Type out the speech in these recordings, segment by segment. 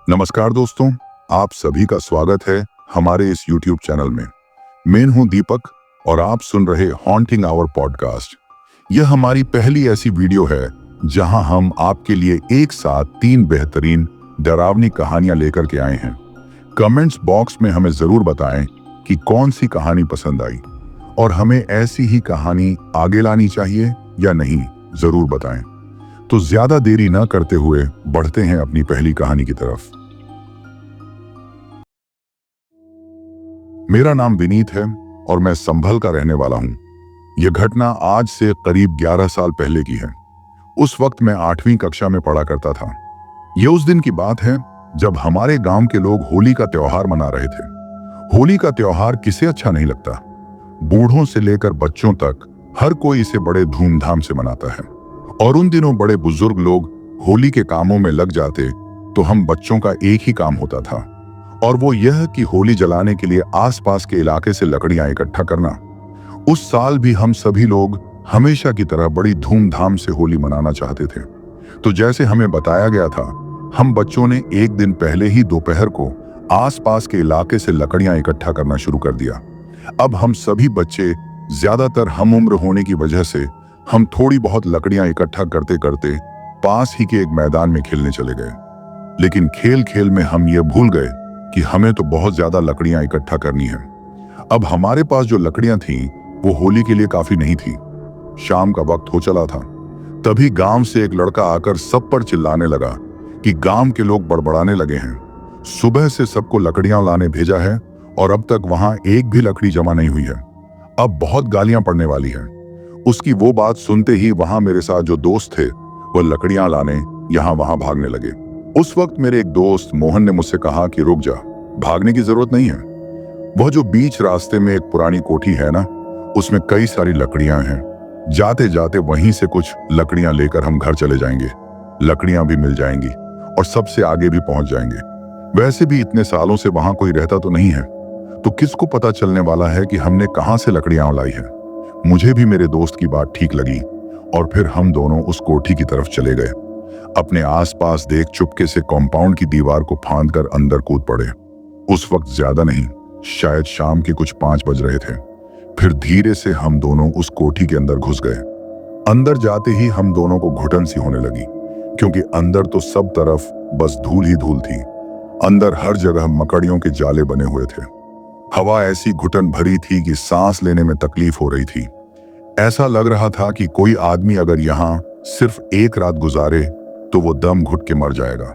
नमस्कार दोस्तों, आप सभी का स्वागत है हमारे इस YouTube चैनल में। मैं हूं दीपक और आप सुन रहे हॉन्टिंग आवर पॉडकास्ट। यह हमारी पहली ऐसी वीडियो है जहां हम आपके लिए एक साथ 3 बेहतरीन डरावनी कहानियां लेकर के आए हैं। कमेंट्स बॉक्स में हमें जरूर बताएं कि कौन सी कहानी पसंद आई और हमें ऐसी ही कहानी आगे लानी चाहिए या नहीं, जरूर बताएं। तो ज्यादा देरी न करते हुए बढ़ते हैं अपनी पहली कहानी की तरफ। मेरा नाम विनीत है और मैं संभल का रहने वाला हूं। यह घटना आज से करीब 11 साल पहले की है। उस वक्त मैं 8वीं कक्षा में पढ़ा करता था। यह उस दिन की बात है जब हमारे गांव के लोग होली का त्योहार मना रहे थे। होली का त्योहार किसे अच्छा नहीं लगता। बूढ़ों से लेकर बच्चों तक हर कोई इसे बड़े धूमधाम से मनाता है। और उन दिनों बड़े बुजुर्ग लोग होली के कामों में लग जाते तो हम बच्चों का एक ही काम होता था, और वो यह कि होली जलाने के लिए आसपास के इलाके से लकड़ियां इकट्ठा करना। उस साल भी हम सभी लोग हमेशा की तरह बड़ी धूमधाम से होली मनाना चाहते थे। तो जैसे हमें बताया गया था, हम बच्चों ने एक दिन पहले ही दोपहर को आसपास के इलाके से लकड़ियां इकट्ठा करना शुरू कर दिया। अब हम सभी बच्चे ज्यादातर हम उम्र होने की वजह से हम थोड़ी बहुत लकड़ियां इकट्ठा करते करते पास ही के एक मैदान में खेलने चले गए। लेकिन खेल खेल में हम ये भूल गए कि हमें तो बहुत ज्यादा लकड़ियां इकट्ठा करनी है। अब हमारे पास जो लकड़ियां थीं वो होली के लिए काफी नहीं थी। शाम का वक्त हो चला था। तभी गांव से एक लड़का आकर सब पर चिल्लाने लगा कि गांव के लोग बड़बड़ाने लगे हैं, सुबह से सबको लकड़ियां लाने भेजा है और अब तक वहां एक भी लकड़ी जमा नहीं हुई है। अब बहुत गालियां पड़ने वाली है। उसकी वो बात सुनते ही वहां मेरे साथ जो दोस्त थे वो लकड़ियां लाने यहां वहां भागने लगे। उस वक्त मेरे एक दोस्त मोहन ने मुझसे कहा कि रुक जा, भागने की जरूरत नहीं है। वह जो बीच रास्ते में एक पुरानी कोठी है ना, उसमें कई सारी लकड़ियां हैं। जाते जाते वहीं से कुछ लकड़ियां लेकर हम घर चले जाएंगे। लकड़ियां भी मिल जाएंगी और सबसे आगे भी पहुंच जाएंगे। वैसे भी इतने सालों से वहां कोई रहता तो नहीं है, तो किसको पता चलने वाला है कि हमने कहां से लकड़ियां लाई है। मुझे भी मेरे दोस्त की बात ठीक लगी और फिर हम दोनों उस कोठी की तरफ चले गए। अपने आसपास देख चुपके से कॉम्पाउंड की दीवार को फांदकर अंदर कूद पड़े। उस वक्त ज्यादा नहीं, शायद शाम के कुछ 5 बज रहे थे। फिर धीरे से हम दोनों उस कोठी के अंदर घुस गए। अंदर जाते ही हम दोनों को घुटन सी होने लगी, क्योंकि अंदर तो सब तरफ बस धूल ही धूल थी। अंदर हर जगह मकड़ियों के जाले बने हुए थे। हवा ऐसी घुटन भरी थी कि सांस लेने में तकलीफ हो रही थी। ऐसा लग रहा था कि कोई आदमी अगर यहाँ सिर्फ एक रात गुजारे तो वो दम घुट के मर जाएगा।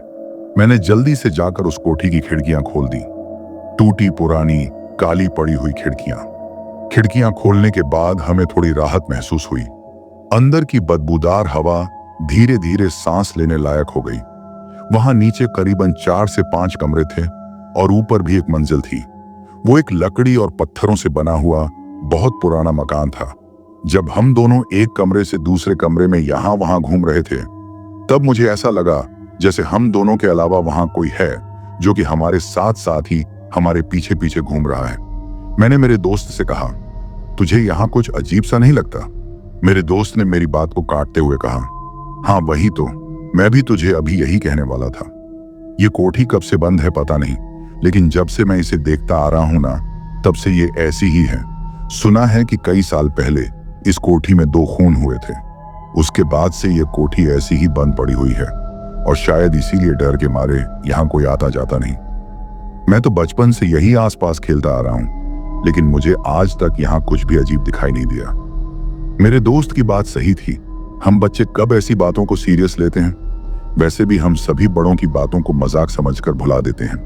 मैंने जल्दी से जाकर उस कोठी की खिड़कियां खोल दी। टूटी पुरानी काली पड़ी हुई खिड़कियां खोलने के बाद हमें थोड़ी राहत महसूस हुई। अंदर की बदबूदार हवा धीरे धीरे सांस लेने लायक हो गई। वहां नीचे करीबन 4 से 5 कमरे थे और ऊपर भी एक मंजिल थी। वो एक लकड़ी और पत्थरों से बना हुआ बहुत पुराना मकान था। जब हम दोनों एक कमरे से दूसरे कमरे में यहां वहां घूम रहे थे, तब मुझे ऐसा लगा जैसे हम दोनों के अलावा वहां कोई है जो कि हमारे साथ साथ ही हमारे पीछे पीछे घूम रहा है। मैंने मेरे दोस्त से कहा, तुझे यहां कुछ अजीब सा नहीं लगता? मेरे दोस्त ने मेरी बात को काटते हुए कहा, हाँ वही तो, मैं भी तुझे अभी यही कहने वाला था। ये कोठी कब से बंद है पता नहीं, लेकिन जब से मैं इसे देखता आ रहा हूं ना, तब से ये ऐसी ही है। सुना है कि कई साल पहले इस कोठी में 2 खून हुए थे। उसके बाद से ये कोठी ऐसी ही बंद पड़ी हुई है और शायद इसीलिए डर के मारे यहाँ कोई आता जाता नहीं। मैं तो बचपन से यही आसपास खेलता आ रहा हूँ, लेकिन मुझे आज तक यहाँ कुछ भी अजीब दिखाई नहीं दिया। मेरे दोस्त की बात सही थी। हम बच्चे कब ऐसी बातों को सीरियस लेते हैं। वैसे भी हम सभी बड़ों की बातों को मजाक समझकर भुला देते हैं।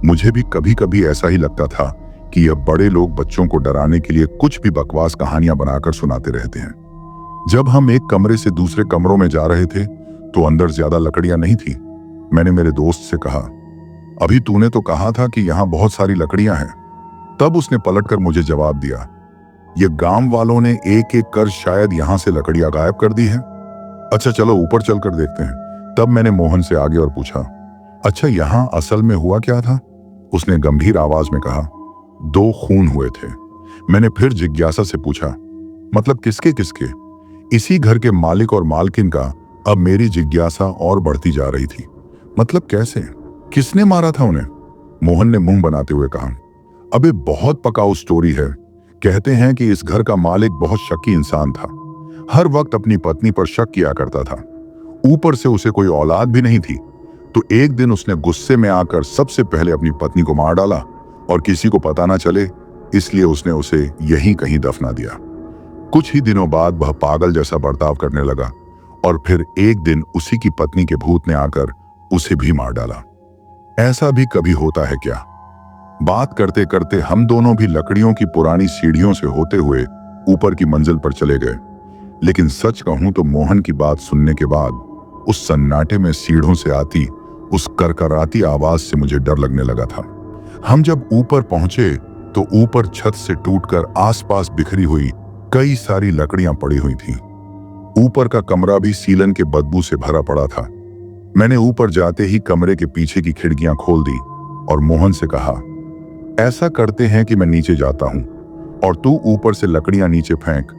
मुझे भी कभी कभी ऐसा ही लगता था कि यह बड़े लोग बच्चों को डराने के लिए कुछ भी बकवास कहानियां बनाकर सुनाते रहते हैं। जब हम एक कमरे से दूसरे कमरों में जा रहे थे तो अंदर ज्यादा लकड़ियां नहीं थी। मैंने मेरे दोस्त से कहा, अभी तूने तो कहा था कि यहाँ बहुत सारी लकड़ियां हैं। तब उसने पलटकर मुझे जवाब दिया, ये गांव वालों ने एक एक कर शायद यहां से लकड़ियां गायब कर दी है। अच्छा चलो ऊपर चलकर देखते हैं। तब मैंने मोहन से आगे और पूछा, अच्छा यहाँ असल में हुआ क्या था? उसने गंभीर आवाज में कहा, 2 खून हुए थे। मैंने फिर जिज्ञासा से पूछा, मतलब किसके किसके? इसी घर के मालिक और मालकिन का। अब मेरी जिज्ञासा और बढ़ती जा रही थी। मतलब कैसे? किसने मारा था उन्हें? मोहन ने मुंह बनाते हुए कहा। अबे बहुत पकाऊ स्टोरी है। कहते हैं कि इस घर का मालिक बहुत शक्की इंसान था। हर वक्त अपनी पत्नी पर शक किया करता था। ऊपर से उसे कोई औलाद भी नहीं थी। तो एक दिन उसने गुस्से में आकर सबसे पहले अपनी पत्नी को मार डाला और किसी को पता ना चले, इसलिए उसने उसे यहीं कहीं दफना दिया। कुछ ही दिनों बाद वह पागल जैसा बर्ताव करने लगा और फिर एक दिन उसी की पत्नी के भूत ने आकर उसे भी मार डाला। ऐसा भी कभी होता है क्या? बात करते करते हम दोनों भी लकड़ियों की पुरानी सीढ़ियों से होते हुए ऊपर की मंजिल पर चले गए। लेकिन सच कहूं तो मोहन की बात सुनने के बाद उस सन्नाटे में सीढ़ों से आती उस करकराती आवाज से मुझे डर लगने लगा था। हम जब ऊपर पहुंचे तो ऊपर छत से टूटकर आसपास बिखरी हुई कई सारी लकड़ियां पड़ी हुई थीं। ऊपर का कमरा भी सीलन के बदबू से भरा पड़ा था। मैंने ऊपर जाते ही कमरे के पीछे की खिड़कियां खोल दी और मोहन से कहा, ऐसा करते हैं कि मैं नीचे जाता हूं और तू ऊपर से लकड़ियां नीचे फेंक।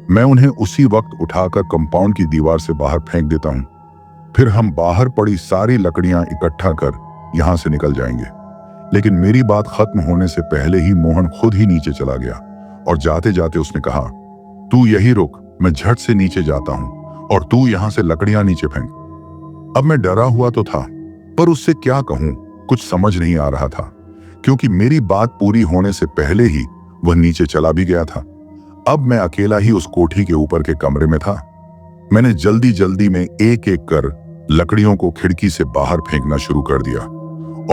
मैं उन्हें उसी वक्त उठाकर कंपाउंड की दीवार से बाहर फेंक देता हूं। फिर हम बाहर पड़ी सारी लकड़ियां इकट्ठा कर यहां से निकल जाएंगे। लेकिन मेरी बात खत्म होने से पहले ही मोहन खुद ही नीचे चला गया और जाते जाते उसने कहा, तू यही रुक, मैं झट से नीचे जाता हूं और तू यहां से लकड़ियां नीचे फेंक। अब मैं डरा हुआ तो था, पर उससे क्या कहूं, कुछ समझ नहीं आ रहा था, क्योंकि मेरी बात पूरी होने से पहले ही वह नीचे चला भी गया था। अब मैं अकेला ही उस कोठी के ऊपर के कमरे में था। मैंने जल्दी जल्दी में एक एक कर लकड़ियों को खिड़की से बाहर फेंकना शुरू कर दिया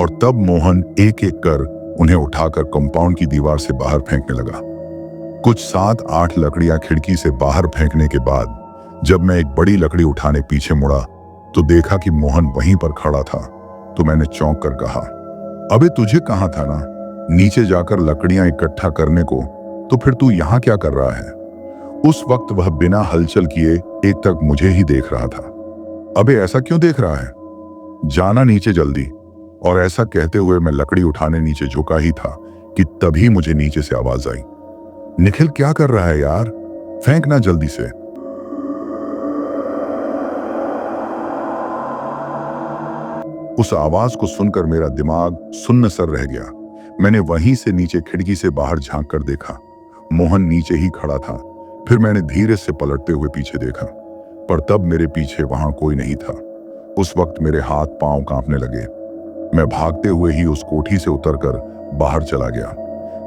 और तब मोहन एक एक कर उन्हें उठाकर कंपाउंड की दीवार से बाहर फेंकने लगा। कुछ 7-8 लकड़ियां खिड़की से बाहर फेंकने के बाद जब मैं एक बड़ी लकड़ी उठाने पीछे मुड़ा तो देखा कि मोहन वहीं पर खड़ा था। तो मैंने चौंक कर कहा, अबे तुझे कहा था ना नीचे जाकर लकड़ियां इकट्ठा करने को, तो फिर तू यहां क्या कर रहा है? उस वक्त वह बिना हलचल किए एक तक मुझे ही देख रहा था। अबे ऐसा क्यों देख रहा है? जाना नीचे जल्दी। और ऐसा कहते हुए मैं लकड़ी उठाने नीचे झुका ही था कि तभी मुझे नीचे से आवाज आई, निखिल क्या कर रहा है यार, फेंकना जल्दी से। उस आवाज को सुनकर मेरा दिमाग सुन्न सर रह गया। मैंने वहीं से नीचे खिड़की से बाहर झांक कर देखा। मोहन नीचे ही खड़ा था। फिर मैंने धीरे से पलटते हुए पीछे देखा, पर तब मेरे पीछे वहां कोई नहीं था। उस वक्त मेरे हाथ पांव कांपने लगे। मैं भागते हुए ही उस कोठी से उतरकर बाहर चला गया।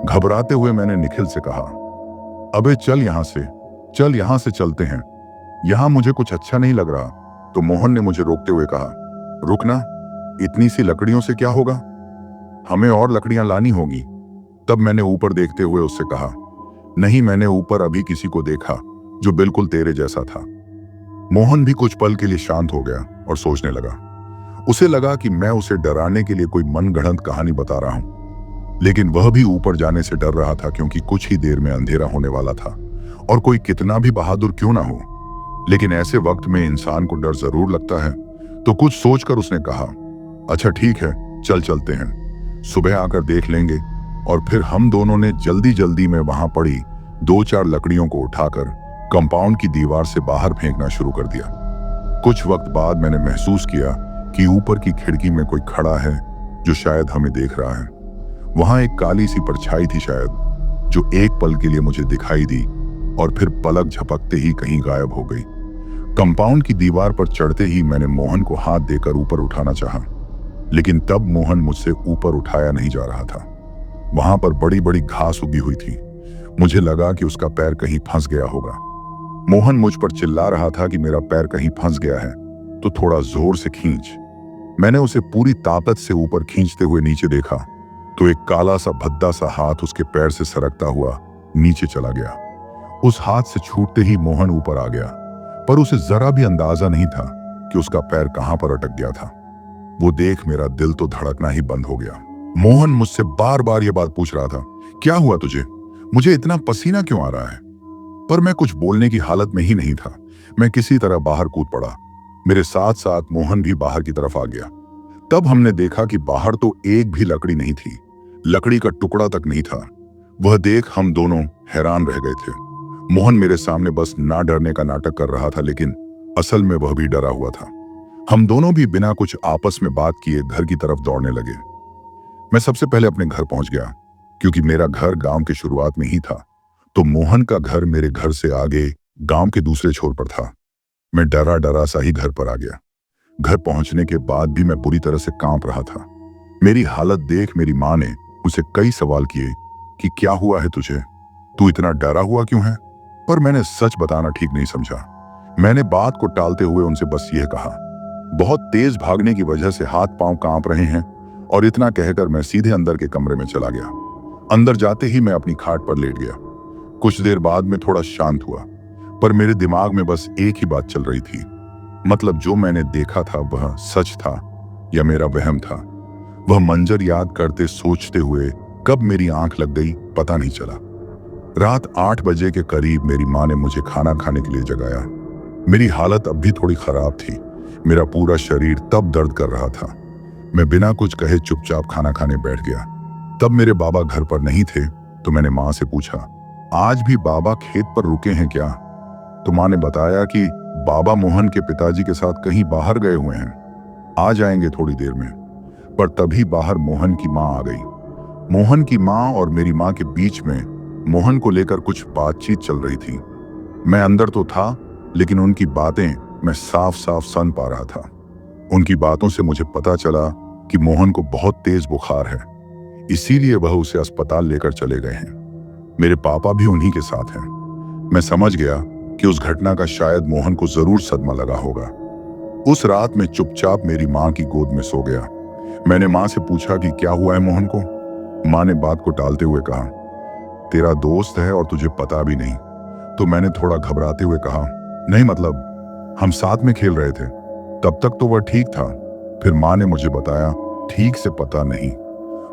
घबराते हुए मैंने निखिल से कहा, अबे चल यहां से चलते हैं, यहां मुझे कुछ अच्छा नहीं लग रहा। तो मोहन ने मुझे रोकते हुए कहा, रुकना, इतनी सी लकड़ियों से क्या होगा, हमें और लकड़ियां लानी होगी। तब मैंने ऊपर देखते हुए उससे कहा, नहीं, मैंने ऊपर अभी किसी को देखा जो बिल्कुल तेरे जैसा था। मोहन भी कुछ पल के लिए शांत हो गया और सोचने लगा। उसे लगा कि मैं उसे डराने के लिए कोई मनगढ़ंत कहानी बता रहा हूं, लेकिन वह भी ऊपर जाने से डर रहा था, क्योंकि कुछ ही देर में अंधेरा होने वाला था और कोई कितना भी बहादुर क्यों ना हो, लेकिन ऐसे वक्त में इंसान को डर जरूर लगता है। तो कुछ सोचकर उसने कहा, अच्छा ठीक है, चलते हैं, सुबह आकर देख लेंगे। और फिर हम दोनों ने जल्दी जल्दी में वहां पड़ी 2-4 लकड़ियों को उठाकर कंपाउंड की दीवार से बाहर फेंकना शुरू कर दिया। कुछ वक्त बाद मैंने महसूस किया कि ऊपर की खिड़की में कोई खड़ा है जो शायद हमें देख रहा है। वहां एक काली सी परछाई थी शायद, जो एक पल के लिए मुझे दिखाई दी और फिर पलक झपकते ही कहीं गायब हो गई। कंपाउंड की दीवार पर चढ़ते ही मैंने मोहन को हाथ देकर ऊपर उठाना चाहा, लेकिन तब मोहन मुझसे ऊपर उठाया नहीं जा रहा था। वहां पर बड़ी बड़ी घास उगी हुई थी। मुझे लगा कि उसका पैर कहीं फंस गया होगा। मोहन मुझ पर चिल्ला रहा था कि मेरा पैर कहीं फंस गया है तो थोड़ा जोर से खींच। मैंने उसे पूरी ताकत से ऊपर खींचते हुए नीचे देखा तो एक काला सा भद्दा सा हाथ उसके पैर से सरकता हुआ नीचे चला गया। उस हाथ से छूटते ही मोहन ऊपर आ गया, पर उसे जरा भी अंदाजा नहीं था कि उसका पैर कहां पर अटक गया था। वो देख मेरा दिल तो धड़कना ही बंद हो गया। मोहन मुझसे बार बार ये बात पूछ रहा था, क्या हुआ तुझे, मुझे इतना पसीना क्यों आ रहा है? पर मैं कुछ बोलने की हालत में ही नहीं था। मैं किसी तरह बाहर कूद पड़ा। मेरे साथ साथ मोहन भी बाहर की तरफ आ गया। तब हमने देखा कि बाहर तो एक भी लकड़ी नहीं थी, लकड़ी का टुकड़ा तक नहीं था। वह देख हम दोनों हैरान रह गए थे। मोहन मेरे सामने बस ना डरने का नाटक कर रहा था, लेकिन असल में वह भी डरा हुआ था। हम दोनों भी बिना कुछ आपस में बात किए घर की तरफ दौड़ने लगे। मैं सबसे पहले अपने घर पहुंच गया, क्योंकि मेरा घर गांव के शुरुआत में ही था, तो मोहन का घर मेरे घर से आगे गांव के दूसरे छोर पर था। मैं डरा डरा सा ही घर पर आ गया। घर पहुंचने के बाद भी मैं पूरी तरह से कांप रहा था। मेरी हालत देख मेरी माँ ने मुझसे कई सवाल किए कि क्या हुआ है तुझे, तू इतना डरा हुआ क्यों है। पर मैंने सच बताना ठीक नहीं समझा। मैंने बात को टालते हुए उनसे बस यह कहा, बहुत तेज भागने की वजह से हाथ पांव कांप रहे हैं। और इतना कहकर मैं सीधे अंदर के कमरे में चला गया। अंदर जाते ही मैं अपनी खाट पर लेट गया। कुछ देर बाद में थोड़ा शांत हुआ, पर मेरे दिमाग में बस एक ही बात चल रही थी, मतलब जो मैंने देखा था वह सच था या मेरा वहम था। वह मंजर याद करते सोचते हुए कब मेरी आंख लग गई पता नहीं चला। रात 8 बजे के करीब मेरी माँ ने मुझे खाना खाने के लिए जगाया। मेरी हालत अब भी थोड़ी खराब थी। मेरा पूरा शरीर तब दर्द कर रहा था। मैं बिना कुछ कहे चुपचाप खाना खाने बैठ गया। तब मेरे बाबा घर पर नहीं थे, तो मैंने माँ से पूछा, आज भी बाबा खेत पर रुके हैं क्या? तो माँ ने बताया कि बाबा मोहन के पिताजी के साथ कहीं बाहर गए हुए हैं, आ जाएंगे थोड़ी देर में। पर तभी बाहर मोहन की माँ आ गई। मोहन की माँ और मेरी माँ के बीच में मोहन को लेकर कुछ बातचीत चल रही थी। मैं अंदर तो था, लेकिन उनकी बातें मैं साफ साफ सुन पा रहा था। उनकी बातों से मुझे पता चला कि मोहन को बहुत तेज बुखार है, इसीलिए वह उसे अस्पताल लेकर चले गए हैं। मेरे पापा भी उन्हीं के साथ हैं। मैं समझ गया कि उस घटना का शायद मोहन को जरूर सदमा लगा होगा। उस रात मैं चुपचाप मेरी माँ की गोद में सो गया। मैंने माँ से पूछा कि क्या हुआ है मोहन को। माँ ने बात को टालते हुए कहा, तेरा दोस्त है और तुझे पता भी नहीं। तो मैंने थोड़ा घबराते हुए कहा, नहीं मतलब हम साथ में खेल रहे थे, तब तक तो वह ठीक था। फिर माँ ने मुझे बताया, ठीक से पता नहीं,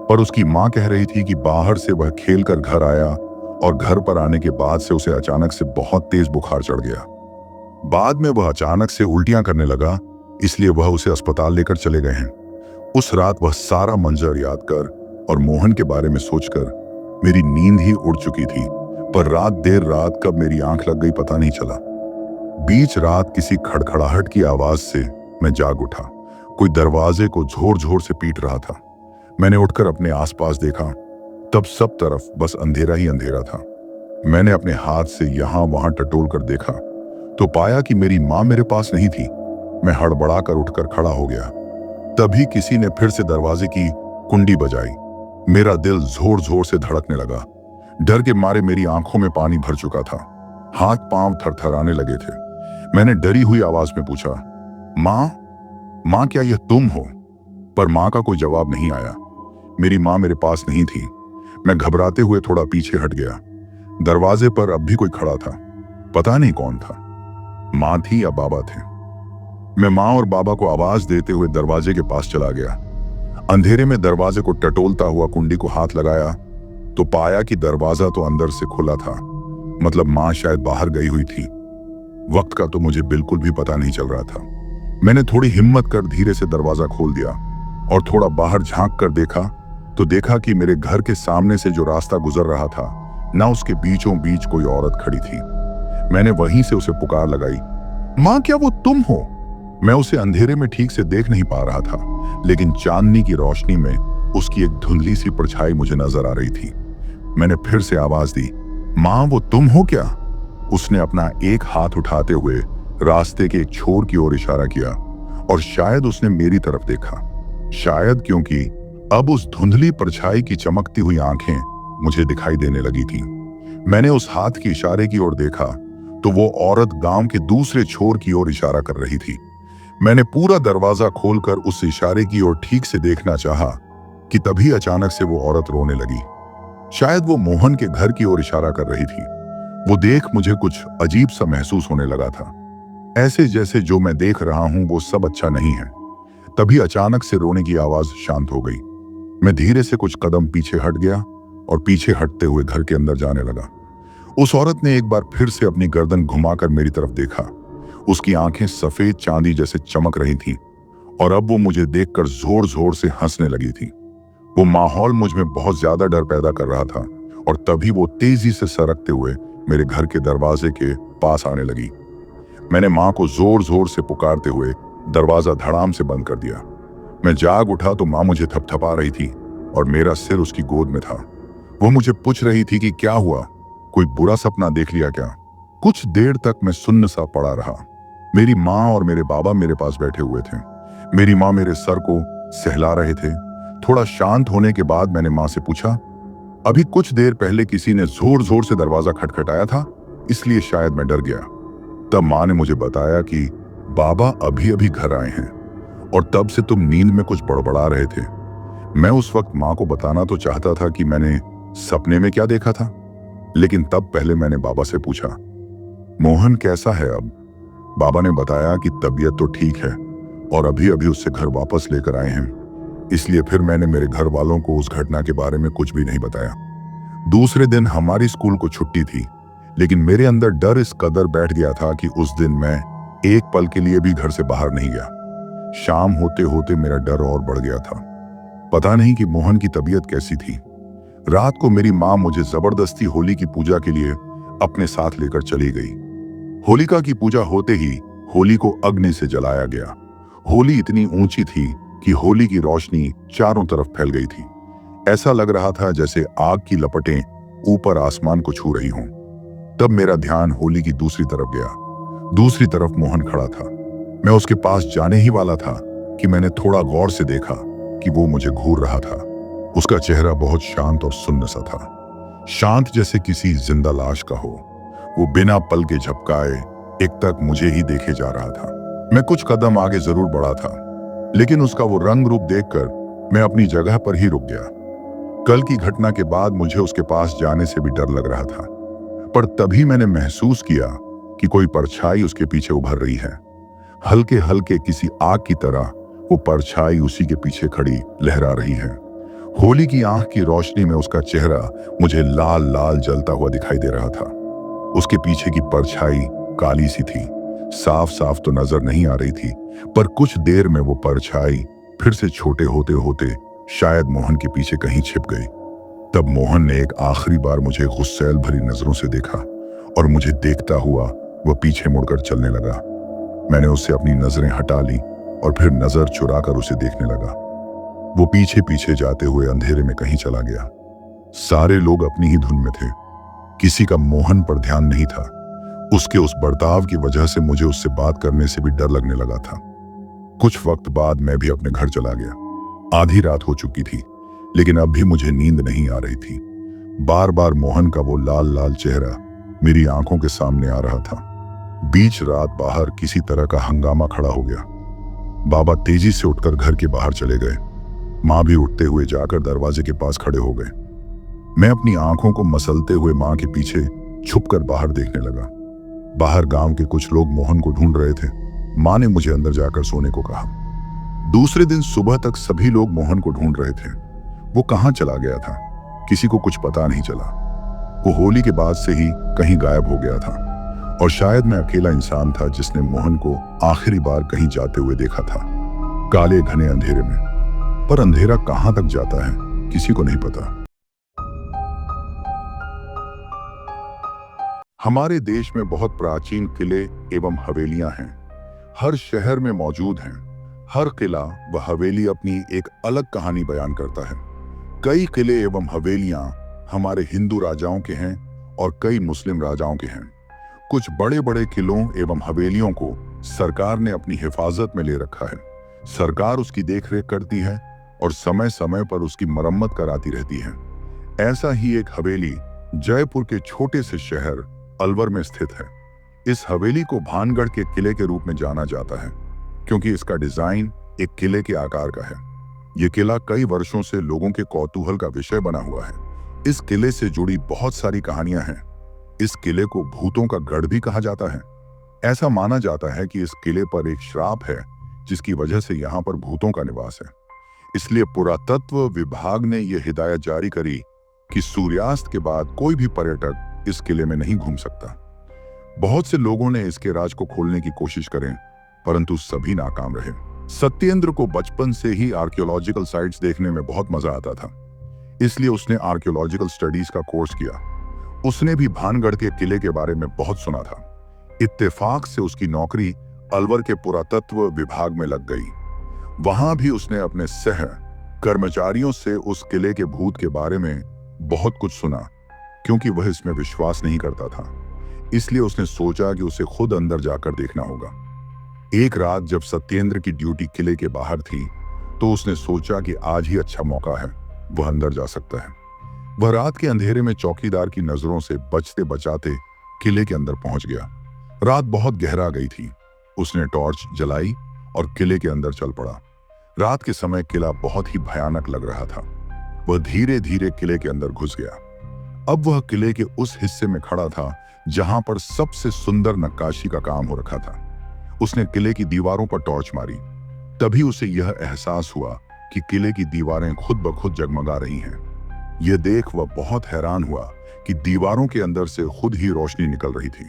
पर उसकी माँ कह रही थी कि बाहर से वह खेलकर घर आया और घर पर आने के बाद से उसे अचानक से बहुत तेज बुखार चढ़ गया। बाद में वह अचानक से उल्टियां करने लगा, इसलिए वह उसे अस्पताल लेकर चले गए हैं। उस रात वह सारा मंजर याद कर और मोहन के बारे में सोचकर मेरी नींद ही उड़ चुकी थी। पर रात देर रात कब मेरी आंख लग गई पता नहीं चला। बीच रात किसी खड़खड़ाहट की आवाज से मैं जाग उठा। कोई दरवाजे को जोर जोर से पीट रहा था। मैंने उठकर अपने आसपास देखा, तब सब तरफ बस अंधेरा ही अंधेरा था। मैंने अपने हाथ से यहाँ वहां टटोल कर देखा तो पाया कि मेरी माँ मेरे पास नहीं थी। मैं हड़बड़ाकर उठकर खड़ा हो गया। तभी किसी ने फिर से दरवाजे की कुंडी बजाई। मेरा दिल जोर जोर से धड़कने लगा। डर के मारे मेरी आंखों में पानी भर चुका था, हाथ पांव थरथराने लगे थे। मैंने डरी हुई आवाज में पूछा, माँ, माँ क्या यह तुम हो? पर माँ का कोई जवाब नहीं आया। मेरी माँ मेरे पास नहीं थी। मैं घबराते हुए थोड़ा पीछे हट गया। दरवाजे पर अब भी कोई खड़ा था, पता नहीं कौन था, माँ थी या बाबा थे। मैं माँ और बाबा को आवाज देते हुए दरवाजे के पास चला गया। अंधेरे में दरवाजे को टटोलता हुआ कुंडी को हाथ लगाया तो पाया कि दरवाजा तो अंदर से खुला था, मतलब माँ शायद बाहर गई हुई थी। वक्त का तो मुझे बिल्कुल भी पता नहीं चल रहा था। मैंने थोड़ी हिम्मत कर धीरे से दरवाजा खोल दिया और थोड़ा बाहर झांक कर देखा तो देखा कि मेरे घर के सामने से जो रास्ता गुजर रहा था, ना उसके बीचों बीच कोई औरत खड़ी थी। मैंने वहीं से उसे पुकार लगाई, माँ क्या वो तुम हो? मैं उसे अंधेरे में ठीक से देख नहीं पा रहा था, लेकिन चांदनी की रोशनी में उसकी एक धुंधली सी परछाई मुझे नजर आ रही थी। मैंने फिर से आवाज दी, माँ वो तुम हो क्या? उसने अपना एक हाथ उठाते हुए रास्ते के एक छोर की ओर इशारा किया और शायद उसने मेरी तरफ देखा। शायद क्योंकि अब उस धुंधली परछाई की चमकती हुई आंखें मुझे दिखाई देने लगी थी। मैंने उस हाथ के इशारे की ओर देखा तो वो औरत गांव के दूसरे छोर की ओर इशारा कर रही थी। मैंने पूरा दरवाजा खोलकर उस इशारे की ओर ठीक से देखना चाहा कि तभी अचानक से वो औरत रोने लगी। शायद वो मोहन के घर की ओर इशारा कर रही थी। वो देख मुझे कुछ अजीब सा महसूस होने लगा था, ऐसे जैसे जो मैं देख रहा हूं वो सब अच्छा नहीं है। तभी अचानक से रोने की आवाज शांत हो गई। मैं धीरे से कुछ कदम पीछे हट गया और पीछे हटते हुए घर के अंदर जाने लगा। उस औरत ने एक बार फिर से अपनी गर्दन घुमाकर मेरी तरफ देखा। उसकी आंखें सफेद चांदी जैसे चमक रही थीं और अब वो मुझे देखकर जोर जोर से हंसने लगी थी। वो माहौल मुझ में बहुत ज्यादा डर पैदा कर रहा था और तभी वो तेजी से सरकते हुए मेरे घर के दरवाजे के पास आने लगी। मैंने माँ को जोर जोर से पुकारते हुए दरवाजा धड़ाम से बंद कर दिया। मैं जाग उठा तो माँ मुझे थपथपा रही थी और मेरा सिर उसकी गोद में था। वो मुझे पूछ रही थी कि क्या हुआ, कोई बुरा सपना देख लिया क्या। कुछ देर तक मैं सुन्न सा पड़ा रहा। मेरी माँ और मेरे बाबा मेरे पास बैठे हुए थे। मेरी माँ मेरे सर को सहला रहे थे। थोड़ा शांत होने के बाद मैंने माँ से पूछा, अभी कुछ देर पहले किसी ने जोर जोर से दरवाजा खटखटाया था, इसलिए शायद मैं डर गया। तब माँ ने मुझे बताया कि बाबा अभी अभी घर आए हैं और तब से तुम नींद में कुछ बड़बड़ा रहे थे। मैं उस वक्त माँ को बताना तो चाहता था कि मैंने सपने में क्या देखा था, लेकिन तब पहले मैंने बाबा से पूछा, मोहन कैसा है अब। बाबा ने बताया कि तबीयत तो ठीक है और अभी अभी उससे घर वापस लेकर आए हैं। इसलिए फिर मैंने मेरे घर वालों को उस घटना के बारे में कुछ भी नहीं बताया। दूसरे दिन हमारी स्कूल को छुट्टी थी, लेकिन मेरे अंदर डर इस कदर बैठ गया था कि उस दिन मैं एक पल के लिए भी घर से बाहर नहीं गया। शाम होते होते मेरा डर और बढ़ गया था। पता नहीं कि मोहन की तबीयत कैसी थी। रात को मेरी माँ मुझे जबरदस्ती होली की पूजा के लिए अपने साथ लेकर चली गई। होलिका की पूजा होते ही होली को अग्नि से जलाया गया। होली इतनी ऊंची थी कि होली की रोशनी चारों तरफ फैल गई थी। ऐसा लग रहा था जैसे आग की लपटें ऊपर आसमान को छू रही हों। तब मेरा ध्यान होली की दूसरी तरफ गया। दूसरी तरफ मोहन खड़ा था। मैं उसके पास जाने ही वाला था कि मैंने थोड़ा गौर से देखा कि वो मुझे घूर रहा था। उसका चेहरा बहुत शांत और सुन्न सा था, शांत जैसे किसी जिंदा लाश का हो। वो बिना पल के झपकाए एकटक मुझे ही देखे जा रहा था। मैं कुछ कदम आगे जरूर बढ़ा था, लेकिन उसका वो रंग रूप देखकर मैं अपनी जगह पर ही रुक गया। कल की घटना के बाद मुझे उसके पास जाने से भी डर लग रहा था, पर तभी मैंने महसूस किया कि कोई परछाई उसके पीछे उभर रही है। हल्के हल्के किसी आग की तरह वो परछाई उसी के पीछे खड़ी लहरा रही है। होली की आंख की रोशनी में उसका चेहरा मुझे लाल लाल जलता हुआ दिखाई दे रहा था। उसके पीछे की परछाई काली सी थी, साफ साफ तो नजर नहीं आ रही थी, पर कुछ देर में वो परछाई फिर से छोटे होते होते शायद मोहन के पीछे कहीं छिप गई। तब मोहन ने एक आखिरी बार मुझे गुस्सैल भरी नजरों से देखा और मुझे देखता हुआ वह पीछे मुड़कर चलने लगा। मैंने उससे अपनी नजरें हटा ली और फिर नजर चुराकर उसे देखने लगा। वो पीछे पीछे जाते हुए अंधेरे में कहीं चला गया। सारे लोग अपनी ही धुन में थे। किसी का मोहन पर ध्यान नहीं था। उसके उस बर्ताव की वजह से मुझे उससे बात करने से भी डर लगने लगा था। कुछ वक्त बाद मैं भी अपने घर चला गया। आधी रात हो चुकी थी, लेकिन अब भी मुझे नींद नहीं आ रही थी। बार बार मोहन का वो लाल लाल चेहरा मेरी आंखों के सामने आ रहा था। बीच रात बाहर किसी तरह का हंगामा खड़ा हो गया। बाबा तेजी से उठकर घर के बाहर चले गए। माँ भी उठते हुए जाकर दरवाजे के पास खड़े हो गए। मैं अपनी आंखों को मसलते हुए माँ के पीछे छुपकर बाहर देखने लगा। बाहर गांव के कुछ लोग मोहन को ढूंढ रहे थे। माँ ने मुझे अंदर जाकर सोने को कहा। दूसरे दिन सुबह तक सभी लोग मोहन को ढूंढ रहे थे। वो कहाँ चला गया था, किसी को कुछ पता नहीं चला। वो होली के बाद से ही कहीं गायब हो गया था और शायद मैं अकेला इंसान था जिसने मोहन को आखिरी बार कहीं जाते हुए देखा था, काले घने अंधेरे में। पर अंधेरा कहां तक जाता है किसी को नहीं पता। हमारे देश में बहुत प्राचीन किले एवं हवेलियां हैं। हर शहर में मौजूद हैं। हर किला व हवेली अपनी एक अलग कहानी बयान करता है। कई किले एवं हवेलियां हमारे हिंदू राजाओं के हैं और कई मुस्लिम राजाओं के हैं। कुछ बड़े बड़े किलों एवं हवेलियों को सरकार ने अपनी हिफाजत में ले रखा है। सरकार उसकी देखरेख करती है और समय समय पर उसकी मरम्मत कराती रहती है। ऐसा ही एक हवेली जयपुर के छोटे से शहर अलवर में स्थित है। इस हवेली को भानगढ़ के किले के रूप में जाना जाता है, क्योंकि इसका डिजाइन एक किले के आकार का है। यह किला कई वर्षों से लोगों के कौतूहल का विषय बना हुआ है। इस किले से जुड़ी बहुत सारी कहानियां हैं। इस किले को भूतों का गढ़ भी कहा जाता है। ऐसा माना जाता है कि इस किले पर एक श्राप है, जिसकी वजह से यहाँ पर भूतों का निवास है। इसलिए पुरातत्व विभाग ने यह हिदायत जारी करी कि सूर्यास्त के बाद कोई भी पर्यटक इस किले में नहीं घूम सकता। बहुत से लोगों ने इसके राज को खोलने की कोशिश करें, परंतु सभी नाकाम रहे। सत्येंद्र को बचपन से ही आर्कियोलॉजिकल साइट्स देखने में बहुत मजा आता था, इसलिए उसने आर्कियोलॉजिकल स्टडीज का कोर्स किया। उसने भी भानगढ़ के किले के बारे में बहुत सुना था। इत्तेफाक से उसकी नौकरी अलवर के पुरातत्व विभाग में लग गई। वहां भी उसने अपने सह कर्मचारियों से उस किले के भूत के बारे में बहुत कुछ सुना। क्योंकि वह इसमें विश्वास नहीं करता था, इसलिए उसने सोचा कि उसे खुद अंदर जाकर देखना होगा। एक रात जब सत्येंद्र की ड्यूटी किले के बाहर थी, तो उसने सोचा कि आज ही अच्छा मौका है, वह अंदर जा सकता है। वह रात के अंधेरे में चौकीदार की नजरों से बचते बचाते किले के अंदर पहुंच गया। रात बहुत गहरा गई थी। उसने टॉर्च जलाई और किले के अंदर चल पड़ा। रात के समय किला बहुत ही भयानक लग रहा था। वह धीरे धीरे किले के अंदर घुस गया। अब वह किले के उस हिस्से में खड़ा था जहां पर सबसे सुंदर नक्काशी का काम हो रखा था। उसने किले की दीवारों पर टॉर्च मारी। तभी उसे यह एहसास हुआ कि किले की दीवारें खुद ब खुद जगमगा रही हैं। यह देख वह बहुत हैरान हुआ कि दीवारों के अंदर से खुद ही रोशनी निकल रही थी।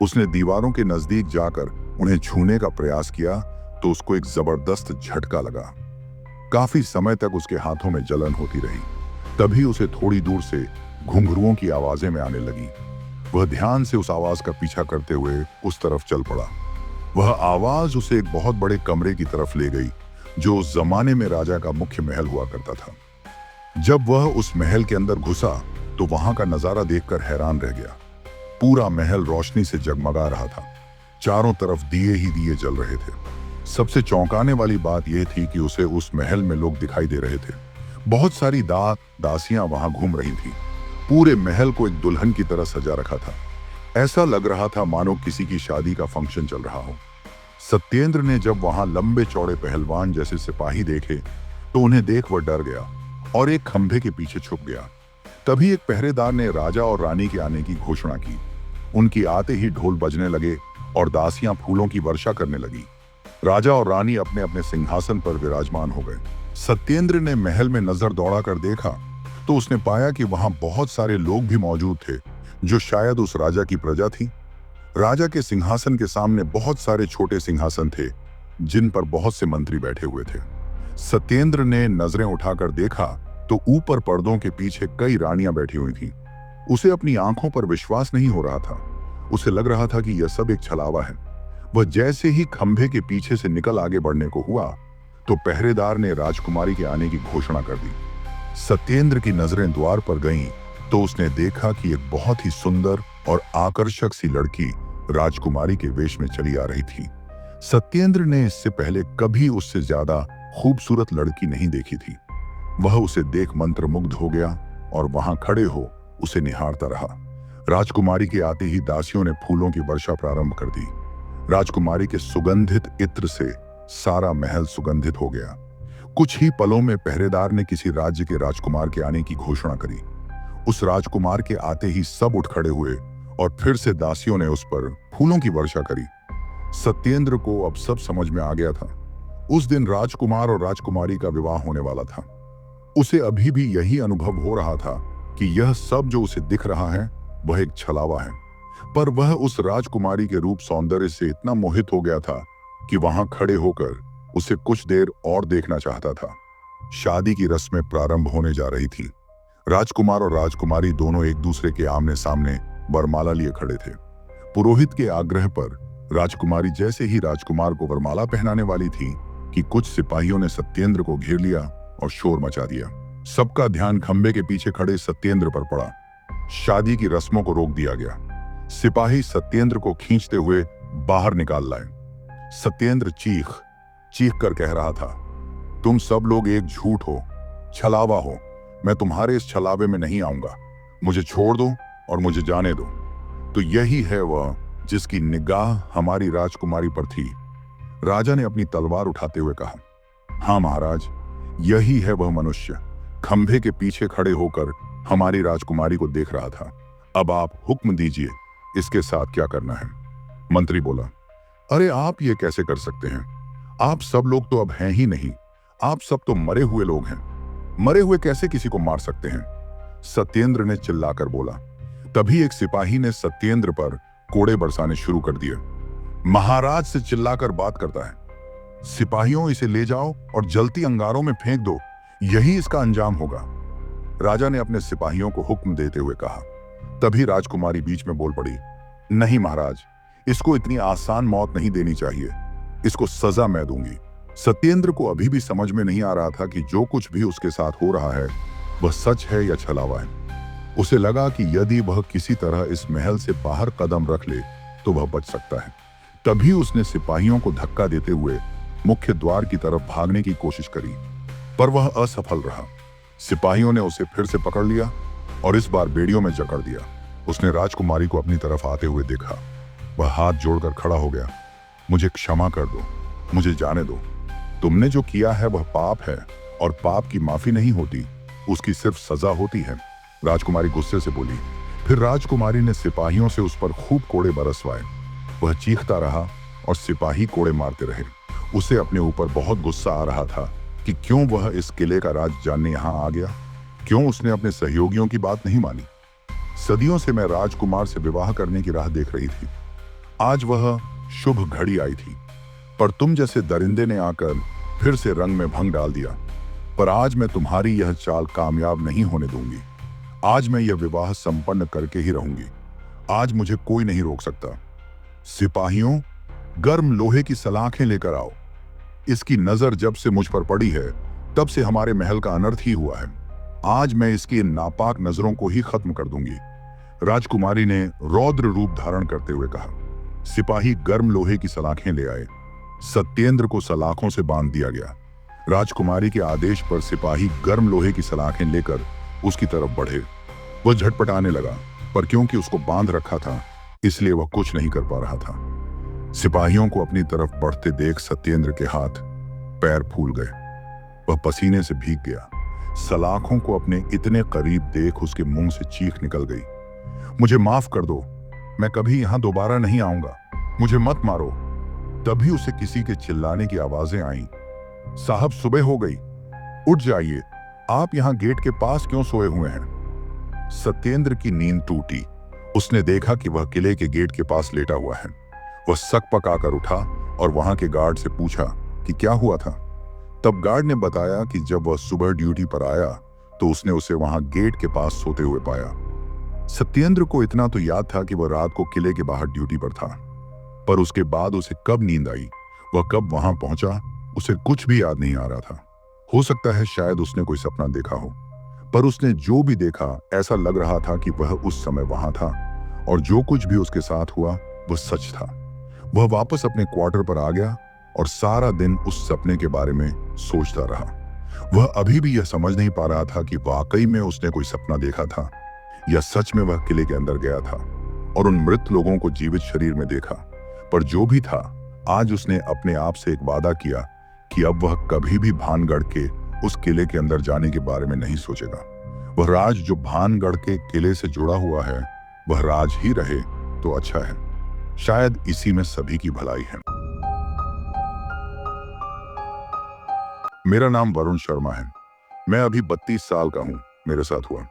उसने दीवारों के नजदीक जाकर उन्हें छूने का प्रयास किया तो उसको एक जबरदस्त झटका लगा। काफी समय तक उसके हाथों में जलन होती रही। तभी उसे थोड़ी दूर से घुंघरुओं की आवाजें में आने लगी। वह ध्यान से उस आवाज का पीछा करते हुए उस तरफ चल पड़ा। वह आवाज उसे एक बहुत बड़े कमरे की तरफ ले गई, जो उस जमाने में राजा का मुख्य महल हुआ करता था। जब वह उस महल के अंदर घुसा तो वहां का नजारा देखकर हैरान रह गया। पूरा महल रोशनी से जगमगा रहा था। चारों तरफ दिए ही दिए जल रहे थे। सबसे चौंकाने वाली बात यह थी कि उसे उस महल में लोग दिखाई दे रहे थे। बहुत सारी दासियां वहां घूम रही थी। पूरे महल को एक दुल्हन की तरह सजा रखा था। ऐसा लग रहा था मानो किसी की शादी का फंक्शन चल रहा हो। सत्येंद्र ने जब वहां लंबे चौड़े पहलवान जैसे सिपाही देखे तो उन्हें देख वह डर गया और एक खंभे के पीछे छुप गया। तभी एक पहरेदार ने राजा और रानी के आने की घोषणा की। उनकी आते ही ढोल बजने लगे और दासियां फूलों की वर्षा करने लगी। राजा और रानी अपने अपने सिंहासन पर विराजमान हो गए। सत्येंद्र ने महल में नजर दौड़ाकर देखा तो उसने पाया कि वहां बहुत सारे लोग भी मौजूद थे, जो शायद उस राजा की प्रजा थी। राजा के सिंहासन के सामने बहुत सारे छोटे सिंहासन थे, जिन पर बहुत से मंत्री बैठे हुए थे। सत्येंद्र ने नजरें उठाकर देखा तो ऊपर पर्दों के पीछे कई रानियां बैठी हुई थीं। उसे अपनी आंखों पर विश्वास नहीं हो रहा था। उसे लग रहा था कि यह सब एक छलावा है। वह जैसे ही खंभे के पीछे से निकल आगे बढ़ने को हुआ तो पहरेदार ने राजकुमारी के आने की घोषणा कर दी। सत्येंद्र की नजरें द्वार पर गईं तो उसने देखा कि एक बहुत ही सुंदर और आकर्षक सी लड़की राजकुमारी के वेश में चली आ रही थी। सत्येंद्र ने इससे पहले कभी उससे ज्यादा खूबसूरत लड़की नहीं देखी थी। वह उसे देख मंत्रमुग्ध हो गया और वहां खड़े हो उसे निहारता रहा। राजकुमारी के आते ही दासियों ने फूलों की वर्षा प्रारंभ कर दी। राजकुमारी के सुगंधित इत्र से सारा महल सुगंधित हो गया। कुछ ही पलों में पहरेदार ने किसी राज्य के राजकुमार के आने की घोषणा करी। उस राजकुमार के आते ही सब उठ खड़े हुए और फिर से दासियों ने उस पर फूलों की वर्षा करी। सत्येंद्र को अब सब समझ में आ गया था। उस दिन राजकुमार और राजकुमारी का विवाह होने वाला था। उसे अभी भी यही अनुभव हो रहा था कि यह सब जो उसे दिख रहा है वह एक छलावा है। पर वह उस राजकुमारी के रूप सौंदर्य से इतना मोहित हो गया था कि वहां खड़े होकर उसे कुछ देर और देखना चाहता था। शादी की रस्में प्रारंभ होने जा रही थी। राजकुमार और राजकुमारी दोनों एक दूसरे के आमने सामने वरमाला लिए खड़े थे। पुरोहित के आग्रह पर राजकुमारी जैसे ही राजकुमार को वरमाला पहनाने वाली थी कि कुछ सिपाहियों ने सत्येंद्र को घेर लिया और शोर मचा दिया। सबका ध्यान खंबे के पीछे खड़े सत्येंद्र पर पड़ा। शादी की रस्मों को रोक दिया गया। सिपाही सत्येंद्र को खींचते हुए बाहर निकाल लाए। सत्येंद्र चीख चीख कर कह रहा था, तुम सब लोग एक झूठ हो, छलावा हो। मैं तुम्हारे इस छलावे में नहीं आऊंगा। मुझे छोड़ दो और मुझे जाने दो। तो यही है वह जिसकी निगाह हमारी राजकुमारी पर थी। राजा ने अपनी तलवार उठाते हुए कहा, हाँ महाराज, यही है वह मनुष्य। खंभे के पीछे खड़े होकर हमारी राजकुमारी को देख रहा था। अब आप हुक्म दीजिए, इसके साथ क्या करना है। मंत्री बोला, अरे आप ये कैसे कर सकते हैं? आप सब लोग तो अब हैं ही नहीं। आप सब तो मरे हुए लोग हैं। मरे हुए कैसे किसी को मार सकते हैं? सत्येंद्र ने चिल्लाकर बोला। तभी एक सिपाही ने सत्येंद्र पर कोड़े बरसाने शुरू कर दिए। महाराज से चिल्लाकर बात करता है। सिपाहियों, इसे ले जाओ और जलती अंगारों में फेंक दो। यही इसका अंजाम होगा। राजा ने अपने सिपाहियों को हुक्म देते हुए कहा। तभी राजकुमारी बीच में बोल पड़ी, नहीं महाराज, इसको इतनी आसान मौत नहीं देनी चाहिए, इसको सजा मैं दूंगी। सत्येंद्र को अभी भी समझ में नहीं आ रहा था कि जो कुछ भी उसके साथ हो रहा है वह सच है या छलावा है। उसे लगा कि यदि वह किसी तरह इस महल से बाहर कदम रख ले तो वह बच सकता है। तभी उसने सिपाहियों को धक्का देते हुए मुख्य द्वार की तरफ भागने की कोशिश करी, पर वह असफल रहा। सिपाहियों ने उसे फिर से पकड़ लिया और इस बार बेड़ियों में जकड़ दिया। उसने राजकुमारी को अपनी तरफ आते हुए देखा। वह हाथ जोड़कर खड़ा हो गया। मुझे क्षमा कर दो, मुझे जाने दो। तुमने जो किया है वह पाप है और पाप की माफी नहीं होती, उसकी सिर्फ सजा होती है। राजकुमारी गुस्से से बोली। फिर राजकुमारी ने सिपाहियों से उस पर खूब कोड़े बरसवाए। वह चीखता रहा और सिपाही कोड़े मारते रहे। उसे अपने ऊपर बहुत गुस्सा आ रहा था कि क्यों वह इस किले का राज जानने यहाँ आ गया, क्यों उसने अपने सहयोगियों की बात नहीं मानी। सदियों से मैं राजकुमार से विवाह करने की राह देख रही थी। आज वह शुभ घड़ी आई थी, पर तुम जैसे दरिंदे ने आकर फिर से रंग में भंग डाल दिया। पर आज मैं तुम्हारी यह चाल कामयाब नहीं होने दूंगी। आज मैं यह विवाह संपन्न करके ही रहूंगी। आज मुझे कोई नहीं रोक सकता। सिपाहियों, गर्म लोहे की सलाखें लेकर आओ। इसकी नजर जब से मुझ पर पड़ी है तब से हमारे महल का अनर्थ ही हुआ है। आज मैं इसकी इन नापाक नजरों को ही खत्म कर दूंगी। राजकुमारी ने रौद्र रूप धारण करते हुए कहा। सिपाही गर्म लोहे की सलाखें ले आए। सत्येंद्र को सलाखों से बांध दिया गया। राजकुमारी के आदेश पर सिपाही गर्म लोहे की सलाखें लेकर उसकी तरफ बढ़े। वह झटपटाने लगा, पर क्योंकि उसको बांध रखा था इसलिए वह कुछ नहीं कर पा रहा था। सिपाहियों को अपनी तरफ बढ़ते देख सत्येंद्र के हाथ पैर फूल गए। वह पसीने से भीग गया। सलाखों को अपने इतने करीब देख उसके मुंह से चीख निकल गई। मुझे माफ कर दो, मैं कभी यहां दोबारा नहीं आऊंगा, मुझे मत मारो। तभी उसे किसी के चिल्लाने की आवाजें आईं। साहब, सुबह हो गई, उठ जाइए। आप यहां गेट के पास क्यों सोए हुए हैं? सत्येंद्र की नींद टूटी। उसने देखा कि वह किले के गेट के पास लेटा हुआ है। वह सक पकाकर उठा और वहां के गार्ड से पूछा कि क्या हुआ था। तब गार्ड ने बताया कि जब वह सुबह ड्यूटी पर आया तो उसने उसे वहां गेट के पास सोते हुए पाया। सत्येंद्र को इतना तो याद था कि वह रात को किले के बाहर ड्यूटी पर था, पर उसके बाद उसे कब नींद आई, वह कब वहां पहुंचा, उसे कुछ भी याद नहीं आ रहा था। हो सकता है शायद उसने कोई सपना देखा हो, पर उसने जो भी देखा ऐसा लग रहा था कि वह उस समय वहां था और जो कुछ भी उसके साथ हुआ वह सच था। वह वापस अपने क्वार्टर पर आ गया और सारा दिन उस सपने के बारे में सोचता रहा। वह अभी भी यह समझ नहीं पा रहा था कि वाकई में उसने कोई सपना देखा था या सच में वह किले के अंदर गया था और उन मृत लोगों को जीवित शरीर में देखा। पर जो भी था, आज उसने अपने आप से एक वादा किया कि अब वह कभी भी भानगढ़ के उस किले के अंदर जाने के बारे में नहीं सोचेगा। वह राज जो भानगढ़ के किले से जुड़ा हुआ है वह राज ही रहे तो अच्छा है। शायद इसी में सभी की भलाई है। मेरा नाम वरुण शर्मा है। मैं अभी 32 साल का हूँ। मेरे साथ हुआ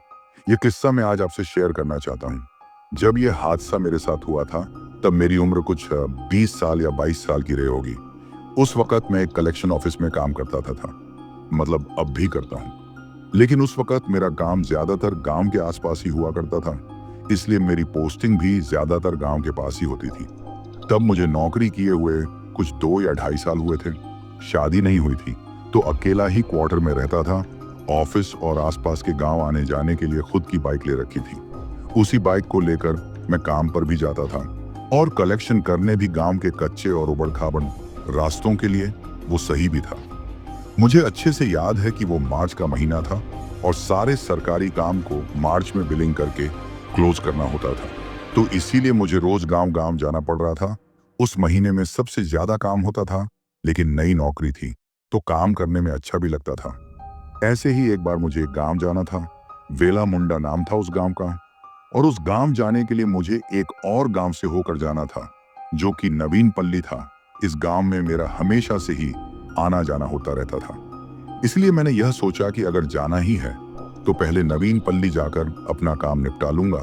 यह किस्सा मैं आज आपसे शेयर करना चाहता हूँ। जब यह हादसा मेरे साथ हुआ था तब मेरी उम्र कुछ 20 साल या 22 साल की रही होगी। उस वक्त मैं एक कलेक्शन ऑफिस में काम करता था। मतलब अब भी करता हूँ, लेकिन उस वक्त मेरा काम ज्यादातर गांव के आसपास ही हुआ करता था, इसलिए मेरी पोस्टिंग भी ज्यादातर गांव के पास ही होती थी। तब मुझे नौकरी किए हुए कुछ 2 या 2.5 साल हुए थे। शादी नहीं हुई थी तो अकेला ही क्वार्टर में रहता था। ऑफिस और आसपास के गांव आने जाने के लिए खुद की बाइक ले रखी थी। उसी बाइक को लेकर मैं काम पर भी जाता था और कलेक्शन करने भी गांव के कच्चे और उबड़-खाबड़ रास्तों के लिए। वो सही भी था। मुझे अच्छे से याद है कि वो मार्च का महीना था और सारे सरकारी काम को मार्च में बिलिंग करके क्लोज करना होता था, तो इसीलिए मुझे रोज गांव जाना पड़ रहा था। उस महीने में सबसे ज्यादा काम होता था, लेकिन नई नौकरी थी तो काम करने में अच्छा भी लगता था। ऐसे ही एक बार मुझे एक गांव जाना था। वेला मुंडा नाम था उस गांव का, और उस गांव जाने के लिए मुझे एक और गांव से होकर जाना था जो कि नवीन पल्ली था। इस गांव में मेरा हमेशा से ही आना जाना होता रहता था, इसलिए मैंने यह सोचा कि अगर जाना ही है तो पहले नवीन पल्ली जाकर अपना काम निपटा लूंगा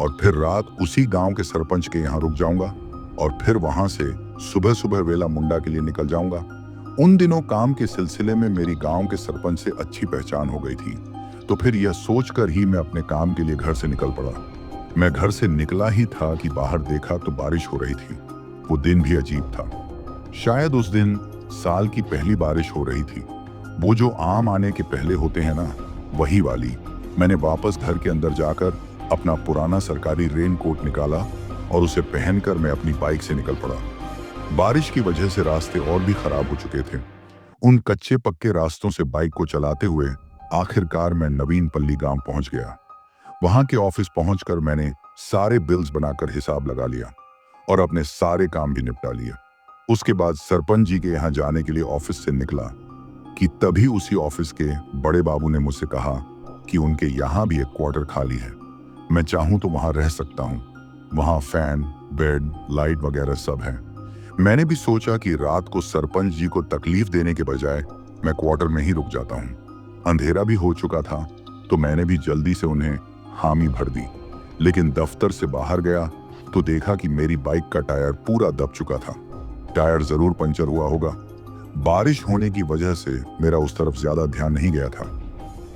और फिर रात उसी गांव के सरपंच के यहाँ रुक जाऊंगा और फिर वहां से सुबह सुबह वेला मुंडा के लिए निकल जाऊंगा। उन दिनों काम के सिलसिले में मेरी गांव के सरपंच से अच्छी पहचान हो गई थी, तो फिर यह सोचकर ही मैं अपने काम के लिए घर से निकल पड़ा। मैं घर से निकला ही था कि बाहर देखा तो बारिश हो रही थी। वो दिन भी अजीब था। शायद उस दिन साल की पहली बारिश हो रही थी। वो जो आम आने के पहले होते हैं ना, वही वाली। मैंने वापस घर के अंदर जाकर अपना पुराना सरकारी रेन कोट निकाला और उसे पहनकर मैं अपनी बाइक से निकल पड़ा। बारिश की वजह से रास्ते और भी खराब हो चुके थे। उन कच्चे पक्के रास्तों से बाइक को चलाते हुए आखिरकार मैं नवीन पल्ली गांव पहुंच गया। वहां के ऑफिस पहुंचकर मैंने सारे बिल्स बनाकर हिसाब लगा लिया और अपने सारे काम भी निपटा लिए। उसके बाद सरपंच जी के यहाँ जाने के लिए ऑफिस से निकला कि तभी उसी ऑफिस के बड़े बाबू ने मुझसे कहा कि उनके यहाँ भी एक क्वार्टर खाली है। मैं चाहूं तो वहां रह सकता हूं। वहां फैन, बेड, लाइट वगैरह सब है। मैंने भी सोचा कि रात को सरपंच जी को तकलीफ देने के बजाय मैं क्वार्टर में ही रुक जाता हूं। अंधेरा भी हो चुका था तो मैंने भी जल्दी से उन्हें हामी भर दी। लेकिन दफ्तर से बाहर गया तो देखा कि मेरी बाइक का टायर पूरा दब चुका था। टायर जरूर पंचर हुआ होगा। बारिश होने की वजह से मेरा उस तरफ ज्यादा ध्यान नहीं गया था।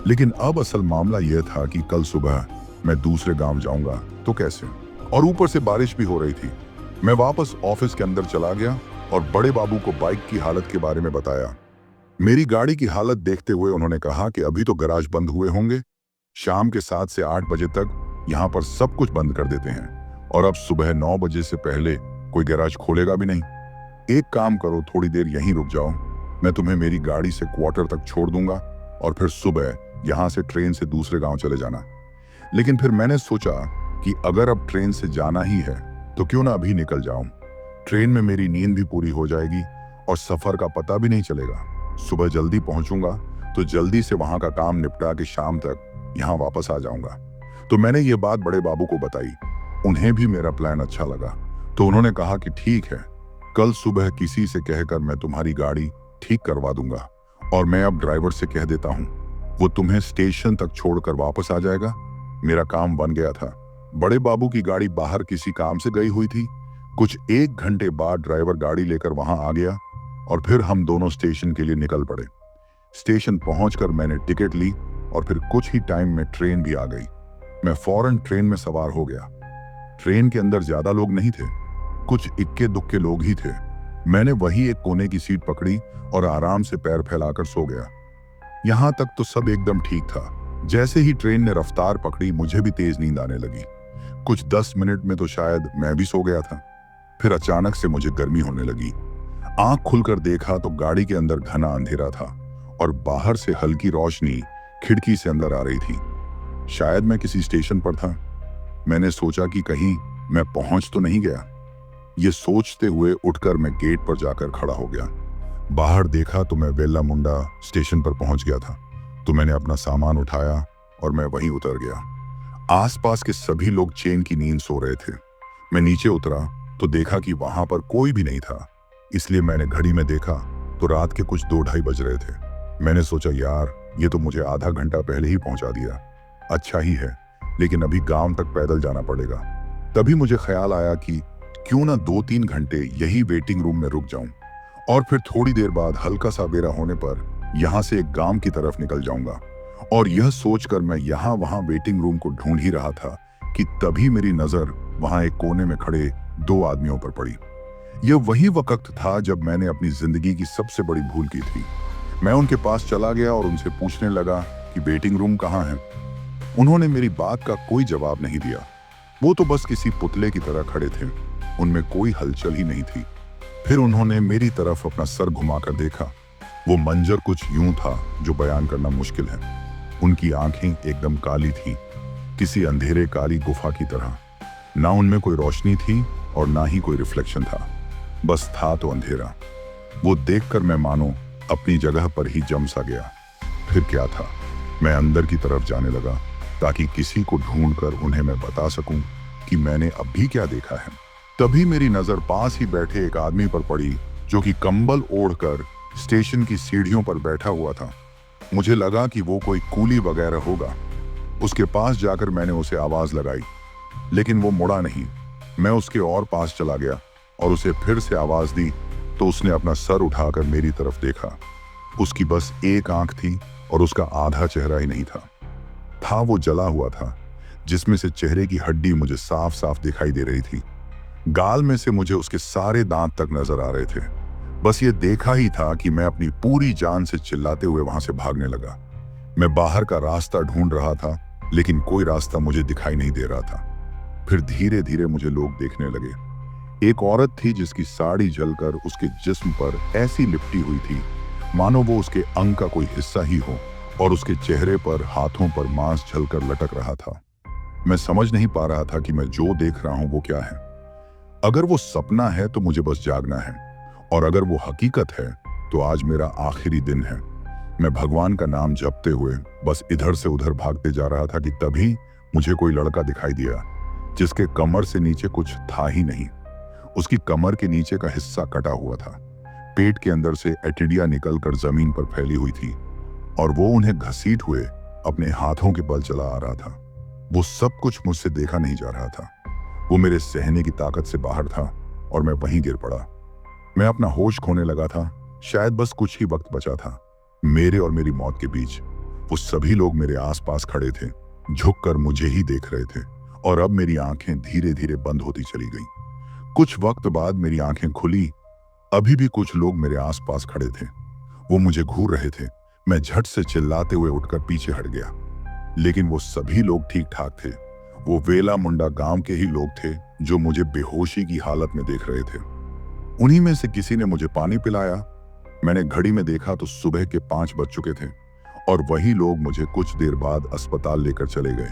लेकिन अब असल मामला यह था कि कल सुबह मैं दूसरे गांव जाऊंगा तो कैसे, और ऊपर से बारिश भी हो रही थी। मैं वापस ऑफिस के अंदर चला गया और बड़े बाबू को बाइक की हालत के बारे में बताया। मेरी गाड़ी की हालत देखते हुए उन्होंने कहा कि अभी तो गैराज बंद हुए होंगे, शाम के 7 से 8 बजे तक यहाँ पर सब कुछ बंद कर देते हैं और अब सुबह 9 बजे से पहले कोई गैराज खोलेगा भी नहीं। एक काम करो, थोड़ी देर यहीं रुक जाओ, मैं तुम्हें मेरी गाड़ी से क्वार्टर तक छोड़ दूंगा और फिर सुबह यहाँ से ट्रेन से दूसरे गांव चले जाना। लेकिन फिर मैंने सोचा कि अगर अब ट्रेन से जाना ही है तो क्यों ना अभी निकल जाऊं। ट्रेन में मेरी नींद भी पूरी हो जाएगी और सफर का पता भी नहीं चलेगा। सुबह जल्दी पहुंचूंगा तो जल्दी से वहां का काम निपटा के शाम तक यहाँ वापस आ जाऊंगा। तो मैंने ये बात बड़े बाबू को बताई। उन्हें भी मेरा प्लान अच्छा लगा तो उन्होंने कहा कि ठीक है, कल सुबह किसी से कहकर मैं तुम्हारी गाड़ी ठीक करवा दूंगा और मैं अब ड्राइवर से कह देता हूँ, वो तुम्हें स्टेशन तक छोड़कर वापस आ जाएगा। मेरा काम बन गया था। बड़े बाबू की गाड़ी बाहर किसी काम से गई हुई थी। कुछ 1 घंटे बाद ड्राइवर गाड़ी लेकर वहां आ गया और फिर हम दोनों स्टेशन के लिए निकल पड़े। स्टेशन पहुंचकर मैंने टिकट ली और फिर कुछ ही टाइम में ट्रेन भी आ गई। मैं फौरन ट्रेन में सवार हो गया। ट्रेन के अंदर ज्यादा लोग नहीं थे, कुछ इक्के दुक्के लोग ही थे। मैंने वही एक कोने की सीट पकड़ी और आराम से पैर फैलाकर सो गया। यहां तक तो सब एकदम ठीक था। जैसे ही ट्रेन ने रफ्तार पकड़ी मुझे भी तेज नींद आने लगी। कुछ 10 मिनट में तो शायद मैं भी सो गया था। फिर अचानक से मुझे गर्मी होने लगी। आंख खुलकर देखा तो गाड़ी के अंदर घना अंधेरा था और बाहर से हल्की रोशनी खिड़की से अंदर आ रही थी। शायद मैं किसी स्टेशन पर था। मैंने सोचा कि कहीं मैं पहुंच तो नहीं गया। ये सोचते हुए उठकर मैं गेट पर जाकर खड़ा हो गया। बाहर देखा तो मैं वेल्ला मुंडा स्टेशन पर पहुंच गया था। तो मैंने अपना सामान उठाया और मैं वहीं उतर गया। आसपास के सभी लोग चैन की नींद सो रहे थे। मैं नीचे उतरा तो देखा कि वहां पर कोई भी नहीं था। इसलिए मैंने घड़ी में देखा तो रात के कुछ 2-2:30 बज रहे थे। मैंने सोचा यार, ये तो मुझे आधा घंटा पहले ही पहुंचा दिया। अच्छा ही है, लेकिन अभी गांव तक पैदल जाना पड़ेगा। तभी मुझे ख्याल आया कि क्यों ना 2-3 घंटे यही वेटिंग रूम में रुक जाऊं और फिर थोड़ी देर बाद हल्का सा बेरा होने पर यहां से एक गांव की तरफ निकल जाऊंगा। और यह सोचकर मैं यहाँ वहां वेटिंग रूम को ढूंढ ही रहा था कि तभी मेरी नजर वहां एक कोने में खड़े 2 आदमियों पर पड़ी। यह वही वक्त था जब मैंने अपनी जिंदगी की सबसे बड़ी भूल की थी। मैं उनके पास चला गया और उनसे पूछने लगा कि वेटिंग रूम कहाँ है। उन्होंने मेरी बात का कोई जवाब नहीं दिया। वो तो बस किसी पुतले की तरह खड़े थे, उनमें कोई हलचल ही नहीं थी। फिर उन्होंने मेरी तरफ अपना सर घुमाकर देखा। वो मंजर कुछ यूं था जो बयान करना मुश्किल है। उनकी आंखें एकदम काली थी, किसी अंधेरे काली गुफा की तरह। ना उनमें कोई रोशनी थी और ना ही कोई रिफ्लेक्शन था, बस था तो अंधेरा। वो देखकर मैं मानो अपनी जगह पर ही जम सा गया। फिर क्या था, मैं अंदर की तरफ जाने लगा ताकि किसी को ढूंढकर उन्हें मैं बता सकूं कि मैंने अभी क्या देखा है। तभी मेरी नजर पास ही बैठे एक आदमी पर पड़ी जो कि कंबल ओढ़कर स्टेशन की सीढ़ियों पर बैठा हुआ था। मुझे लगा कि वो कोई कूली वगैरह होगा। उसके पास जाकर मैंने उसे आवाज लगाई, लेकिन वो मुड़ा नहीं। मैं उसके और पास चला गया और उसे फिर से आवाज दी तो उसने अपना सर उठाकर मेरी तरफ देखा। उसकी बस एक आंख थी और उसका आधा चेहरा ही नहीं था वो जला हुआ था, जिसमें से चेहरे की हड्डी मुझे साफ साफ दिखाई दे रही थी। गाल में से मुझे उसके सारे दांत तक नजर आ रहे थे। बस ये देखा ही था कि मैं अपनी पूरी जान से चिल्लाते हुए वहां से भागने लगा। मैं बाहर का रास्ता ढूंढ रहा था, लेकिन कोई रास्ता मुझे दिखाई नहीं दे रहा था। फिर धीरे धीरे मुझे लोग देखने लगे। एक औरत थी जिसकी साड़ी जलकर उसके जिस्म पर ऐसी लिपटी हुई थी मानो वो उसके अंग का कोई हिस्सा ही हो, और उसके चेहरे पर, हाथों पर मांस झलकर लटक रहा था। मैं समझ नहीं पा रहा था कि मैं जो देख रहा हूं वो क्या है। अगर वो सपना है तो मुझे बस जागना है, और अगर वो हकीकत है तो आज मेरा आखिरी दिन है। मैं भगवान का नाम जपते हुए बस इधर से उधर भागते जा रहा था कि तभी मुझे कोई लड़का दिखाई दिया जिसके कमर से नीचे कुछ था ही नहीं। उसकी कमर के नीचे का हिस्सा कटा हुआ था, पेट के अंदर से एटिडिया निकलकर जमीन पर फैली हुई थी, और वो उन्हें घसीट हुए अपने हाथों के बल चला आ रहा था। वो सब कुछ मुझसे देखा नहीं जा रहा था। वो मेरे सहने की ताकत से बाहर था और मैं वहीं गिर पड़ा। मैं अपना होश खोने लगा था। शायद बस कुछ ही वक्त बचा था मेरे और मेरी मौत के बीच। वो सभी लोग मेरे आसपास खड़े थे, झुककर मुझे ही देख रहे थे, और अब मेरी आंखें धीरे धीरे बंद होती चली गईं। कुछ वक्त बाद मेरी आंखें खुली। अभी भी कुछ लोग मेरे आसपास खड़े थे। वो मुझे घूर रहे थे। मैं झट से चिल्लाते हुए उठकर पीछे हट गया, लेकिन वो सभी लोग ठीक ठाक थे। वो वेला मुंडा गांव के ही लोग थे जो मुझे बेहोशी की हालत में देख रहे थे। उन्हीं में से किसी ने मुझे पानी पिलाया। मैंने घड़ी में देखा तो सुबह के 5 बज चुके थे, और वही लोग मुझे कुछ देर बाद अस्पताल लेकर चले गए।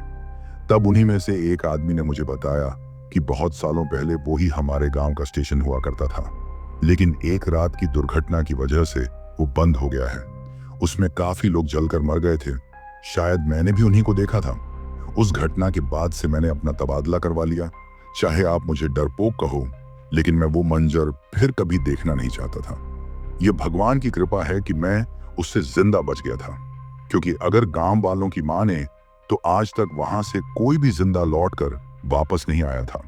तब उन्हीं में से एक आदमी ने मुझे बताया कि बहुत सालों पहले वो ही हमारे गांव का स्टेशन हुआ करता था, लेकिन एक रात की दुर्घटना की वजह से वो बंद हो गया है। उसमें काफी लोग जलकर मर गए थे। शायद मैंने भी उन्हीं को देखा था। उस घटना के बाद से मैंने अपना तबादला करवा लिया। चाहे आप मुझे डरपोक कहो, लेकिन मैं वो मंजर फिर कभी देखना नहीं चाहता था। यह भगवान की कृपा है कि मैं उससे जिंदा बच गया था, क्योंकि अगर गांव वालों की माने तो आज तक वहां से कोई भी जिंदा लौटकर वापस नहीं आया था।